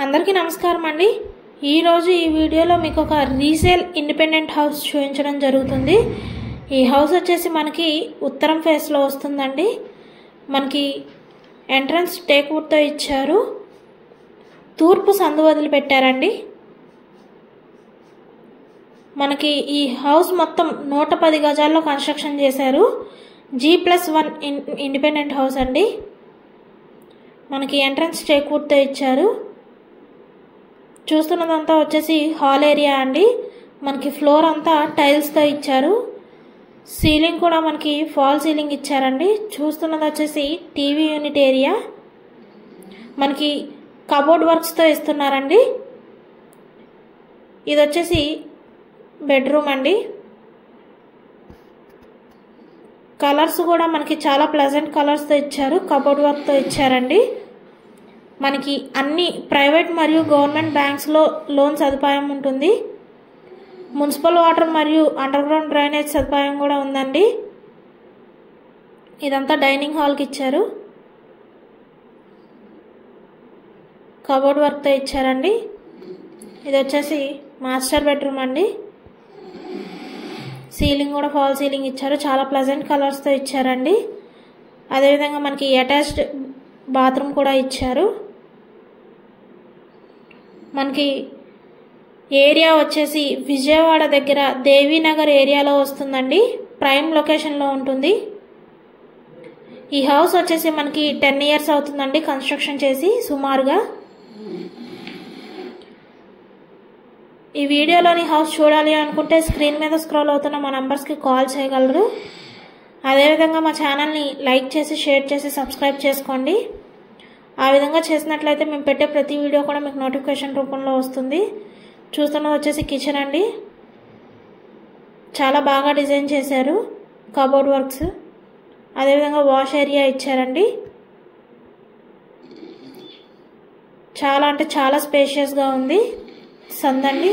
అందరికీ నమస్కారం అండి। ఈ రోజు ఈ వీడియోలో మీకు ఒక రీసేల్ ఇండిపెండెంట్ హౌస్ చూపించడం జరుగుతుంది। ఈ హౌస్ వచ్చేసి మనకి ఉత్తరం ఫేస్ లో వస్తుందండి। మనకి ఎంట్రన్స్ టేక్ వుడ్ తో ఇచ్చారు, తూర్పు సందు వదిలి పెట్టారండి। మనకి ఈ హౌస్ మొత్తం 110 గజాల్లో కన్స్ట్రక్షన్ చేశారు। G+1 ఇండిపెండెంట్ హౌస్ అండి। మనకి ఎంట్రన్స్ టేక్ వుడ్ తో ఇచ్చారు। చూస్తున్నదంతా వచ్చేసి హాల్ ఏరియా అండి। మనకి ఫ్లోర్ అంతా టైల్స్ తో ఇచ్చారు, సీలింగ్ కూడా మనకి ఫాల్ సీలింగ్ ఇచ్చారండి। చూస్తున్నది వచ్చేసి టీవీ యూనిట్ ఏరియా, మనకి కబోర్డ్ వర్క్స్ తో ఇస్తున్నారండి। ఇది వచ్చేసి బెడ్రూమ్ అండి। కలర్స్ కూడా మనకి చాలా ప్లెజెంట్ కలర్స్ తో ఇచ్చారు, కబోర్డ్ వర్క్ తో ఇచ్చారండి। మనకి అన్ని ప్రైవేట్ మరియు గవర్నమెంట్ బ్యాంక్స్ లో లోన్ సదుపాయం ఉంటుంది। మున్సిపల్ వాటర్ మరియు అండర్ గ్రౌండ్ డ్రైనేజ్ సదుపాయం కూడా ఉందండి। ఇదంతా డైనింగ్ హాల్ కి ఇచ్చారు, కబోర్డ్ వర్క్ తో ఇచ్చారండి। ఇది వచ్చేసి మాస్టర్ బెడ్రూమ్ అండి। సీలింగ్ కూడా ఫాల్ సీలింగ్ ఇచ్చారు, చాలా ప్లెజెంట్ కలర్స్ తో ఇచ్చారండి। అదేవిధంగా మనకి అటాచ్డ్ బాత్రూమ్ కూడా ఇచ్చారు। మనకి ఏరియా వచ్చేసి విజయవాడ దగ్గర దేవీనగర్ ఏరియాలో వస్తుందండి, ప్రైమ్ లొకేషన్లో ఉంటుంది। ఈ హౌస్ వచ్చేసి మనకి 10 years అవుతుందండి కన్స్ట్రక్షన్ చేసి సుమారుగా। ఈ వీడియోలోని హౌస్ చూడాలి అనుకుంటే స్క్రీన్ మీద స్క్రోల్ అవుతున్న మా నంబర్స్కి కాల్ చేయగలరు। అదేవిధంగా మా ఛానల్ని లైక్ చేసి షేర్ చేసి సబ్స్క్రైబ్ చేసుకోండి। ఆ విధంగా చేసినట్లయితే మేము పెట్టే ప్రతి వీడియో కూడా మీకు నోటిఫికేషన్ రూపంలో వస్తుంది। చూస్తున్నది వచ్చేసి కిచెన్ అండి, చాలా బాగా డిజైన్ చేశారు, కబోర్డ్ వర్క్స్, అదేవిధంగా వాష్ ఏరియా ఇచ్చారండి। చాలా అంటే చాలా స్పేషియస్గా ఉంది, సందండి।